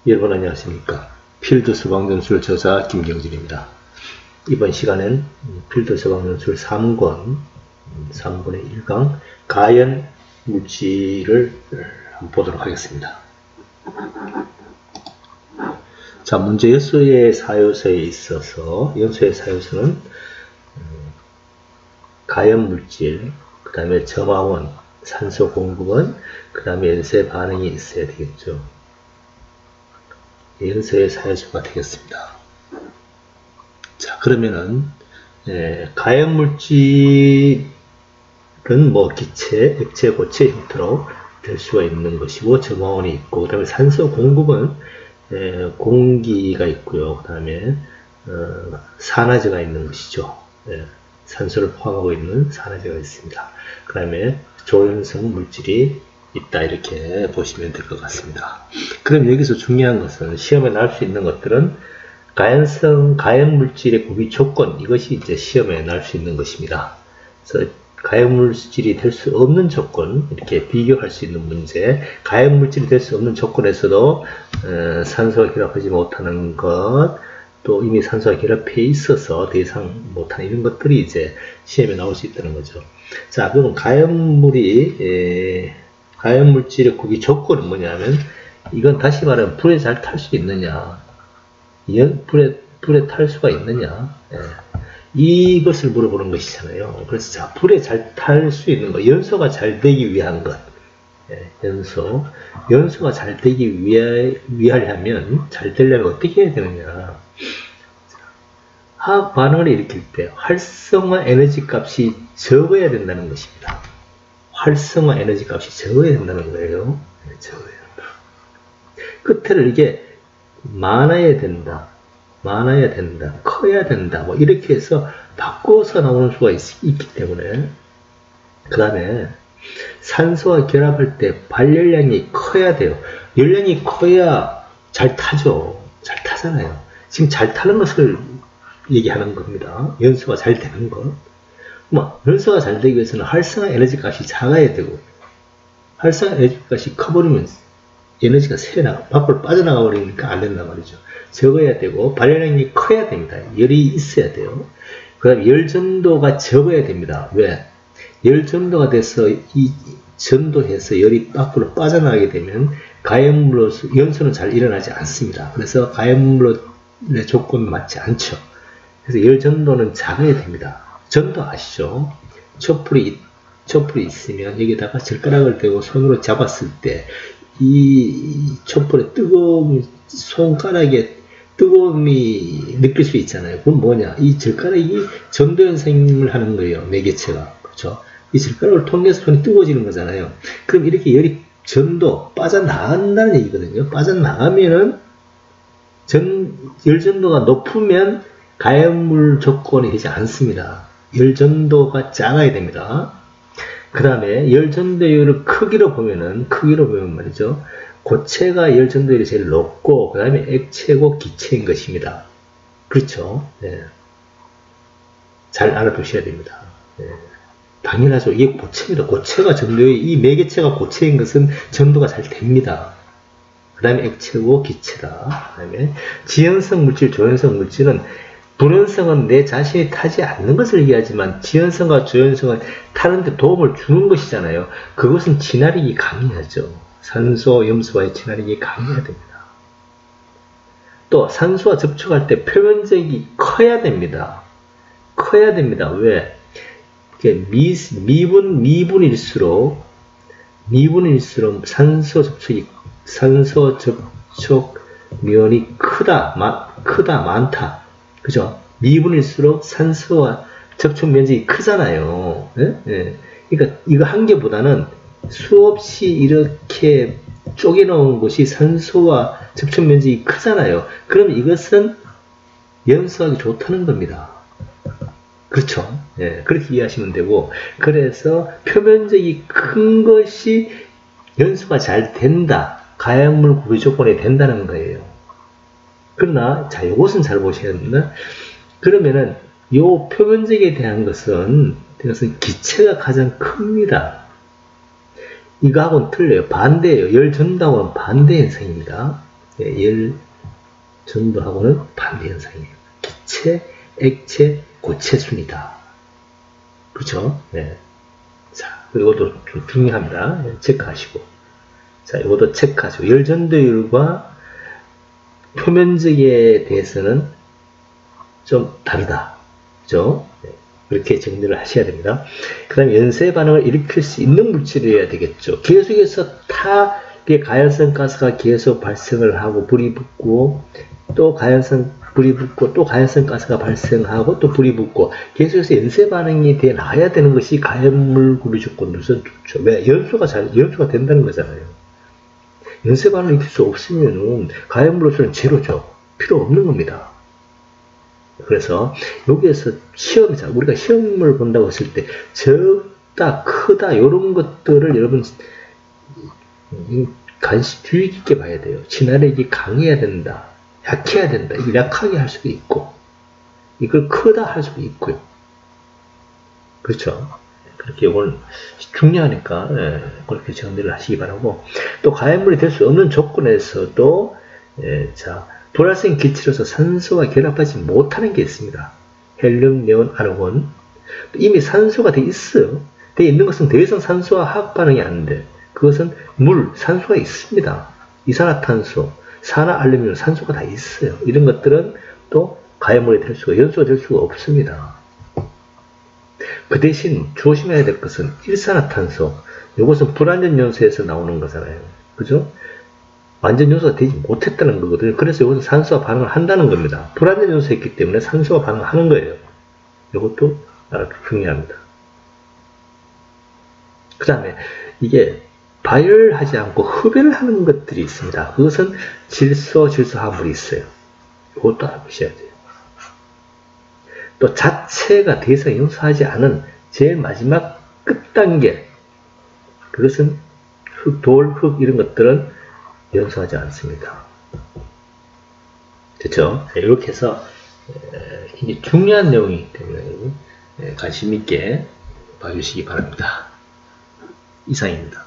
여러분 안녕하십니까. 필드 서방전술 저자 김경진입니다. 이번 시간엔 필드 서방전술 3권 3분의 1강 가연 물질을 한번 보도록 하겠습니다. 자, 문제 연소의 사요소에 있어서 연소의 사요소는 가연 물질, 그 다음에 점화원, 산소 공급원, 그 다음에 연쇄 반응이 있어야 되겠죠. 연소의 사요소가 되겠습니다. 자, 그러면은 가연 물질은 뭐 기체, 액체, 고체 형태로 될 수가 있는 것이고 점화원이 있고, 그 다음에 산소 공급은 공기가 있고요. 그 다음에 산화제가 있는 것이죠. 산소를 포함하고 있는 산화제가 있습니다. 그 다음에 조연성 물질이 있다, 이렇게 보시면 될 것 같습니다. 그럼 여기서 중요한 것은 시험에 나올 수 있는 것들은 가연 물질의 구비 조건, 이것이 이제 시험에 나올 수 있는 것입니다. 그래서 가연 물질이 될 수 없는 조건, 이렇게 비교할 수 있는 문제, 가연 물질이 될 수 없는 조건에서도 산소가 결합하지 못하는 것, 또 이미 산소가 결합해 있어서 더 이상 못하는 이런 것들이 이제 시험에 나올 수 있다는 거죠. 자, 그럼 가연 물질의 구비 조건은 뭐냐면, 이건 다시 말하면 불에 잘 탈 수 있느냐, 불에 탈 수가 있느냐, 이것을 물어보는 것이잖아요. 그래서 자, 불에 잘 탈 수 있는 것, 연소가 잘 되기 위한 것, 연소가 잘 되기 위하려면, 잘 되려면 어떻게 해야 되느냐. 화학 반응을 일으킬 때 활성화 에너지 값이 적어야 된다는 것입니다. 활성화 에너지 값이 적어야 된다는 거예요. 적어야 된다. 끝에를 이게 많아야 된다, 커야 된다, 뭐 이렇게 해서 바꿔서 나오는 수가 있기 때문에, 그 다음에 산소와 결합할 때 발열량이 커야 돼요. 열량이 커야 잘 타죠. 잘 타잖아요. 지금 잘 타는 것을 얘기하는 겁니다. 연소가 잘 되는 것. 연소가 잘 되기 위해서는 활성화 에너지 값이 작아야 되고, 활성화 에너지 값이 커버리면 에너지가 밖으로 빠져나가 버리니까 안 된단 말이죠. 적어야 되고, 발열량이 커야 됩니다. 열이 있어야 돼요. 그 다음에 열 전도가 적어야 됩니다. 왜? 열 전도가 돼서 전도해서 열이 밖으로 빠져나가게 되면 가연물로서 연소는 잘 일어나지 않습니다. 그래서 가연물의 조건은 맞지 않죠. 그래서 열 전도는 작아야 됩니다. 전도 아시죠? 촛불이 있으면 여기다가 젓가락을 대고 손으로 잡았을 때 이 촛불의 손가락에 뜨거움이 느낄 수 있잖아요. 그건 뭐냐? 이 젓가락이 전도 현상을 하는 거예요. 매개체가. 그렇죠? 이 젓가락을 통해서 손이 뜨거워지는 거잖아요. 그럼 이렇게 열이 빠져나간다는 얘기거든요. 빠져나가면은 열전도가 높으면 가연물 조건이 되지 않습니다. 열전도가 작아야 됩니다. 그 다음에 열전도율을 크기로 보면 말이죠. 고체가 열전도율이 제일 높고, 그 다음에 액체고 기체인 것입니다. 그렇죠? 네. 잘 알아두셔야 됩니다. 네. 당연하죠. 이게 고체입니다. 고체가 이 매개체가 고체인 것은 전도가 잘 됩니다. 그 다음에 액체고 기체다. 그 다음에 지연성 물질, 조연성 물질은 불연성은 내 자신이 타지 않는 것을 얘기하지만 지연성과 조연성은 타는데 도움을 주는 것이잖아요. 그것은 진화력이 강해야죠. 산소, 염소와의 진화력이 강해야 됩니다. 또 산소와 접촉할 때 표면적이 커야 됩니다. 왜? 미분일수록 산소 접촉 면이 많다. 그죠? 미분일수록 산소와 접촉 면적이 크잖아요. 그러니까 이거 한 개보다는 수없이 이렇게 쪼개놓은 곳이 산소와 접촉 면적이 크잖아요. 그럼 이것은 연소하기 좋다는 겁니다. 그렇죠? 그렇게 이해하시면 되고, 그래서 표면적이 큰 것이 연소가 잘 된다, 가연물 구비 조건이 된다는 거예요. 그러나, 자, 요것은 잘 보셔야 된다. 그러면은, 요 표면적에 대한 것은 기체가 가장 큽니다. 이거하고는 틀려요. 반대예요. 열 전도하고는 반대 현상입니다. 열 전도하고는 반대 현상이에요. 기체, 액체, 고체 순이다. 그렇죠? 네. 자, 이것도 좀 중요합니다. 체크하시고. 자, 이것도 체크하시고. 열 전도율과 표면적에 대해서는 좀 다르다. 그죠? 네. 이렇게 정리를 하셔야 됩니다. 그 다음에 연쇄 반응을 일으킬 수 있는 물질이어야 되겠죠. 계속해서 가연성 가스가 계속 발생을 하고 불이 붙고 또 불이 붙고 또 가연성 가스가 발생하고 또 불이 붙고 계속해서 연쇄 반응이 돼 나야 되는 것이 가연물 구비 조건으로서 좋죠. 왜? 연소가 된다는 거잖아요. 연쇄 반응을 일으킬 수 없으면은 가연물로서는 제로죠. 필요 없는 겁니다. 그래서 여기에서 우리가 시험을 본다고 했을 때 적다, 크다 이런 것들을 여러분 주의 깊게 봐야 돼요. 진화력이 강해야 된다, 약해야 된다. 이걸 약하게 할 수도 있고 이걸 크다 할 수도 있고요. 그렇죠? 그렇게 이걸 중요하니까 그렇게 정리를 하시기 바라고, 또 가연물이 될 수 없는 조건에서도 불활성 기체로서 산소와 결합하지 못하는 게 있습니다. 헬륨, 네온, 아르곤. 이미 산소가 돼 있어요. 돼 있는 것은 더 이상 산소와 화학 반응이 안 돼. 그것은 산소가 있습니다. 이산화탄소, 산화알루미늄, 산소가 다 있어요. 이런 것들은 또 가연물이 될 수가, 연소가 될 수가 없습니다. 그 대신 조심해야 될 것은 일산화탄소. 이것은 불완전 연소에서 나오는 거잖아요. 그죠? 완전 연소가 되지 못했다는 거거든요. 그래서 이것은 산소와 반응을 한다는 겁니다. 불완전 연소했기 때문에 산소와 반응을 하는 거예요. 이것도 아주 중요합니다. 그 다음에 이게 발열하지 않고 흡연을 하는 것들이 있습니다. 그것은 질소 화합물이 있어요. 이것도 알아보셔야 돼요. 또 자체가 더 이상 연소하지 않은 제일 마지막 끝단계, 그것은 돌, 흙 이런 것들은 연소하지 않습니다. 됐죠? 이렇게 해서 굉장히 중요한 내용이기 때문에 관심 있게 봐주시기 바랍니다. 이상입니다.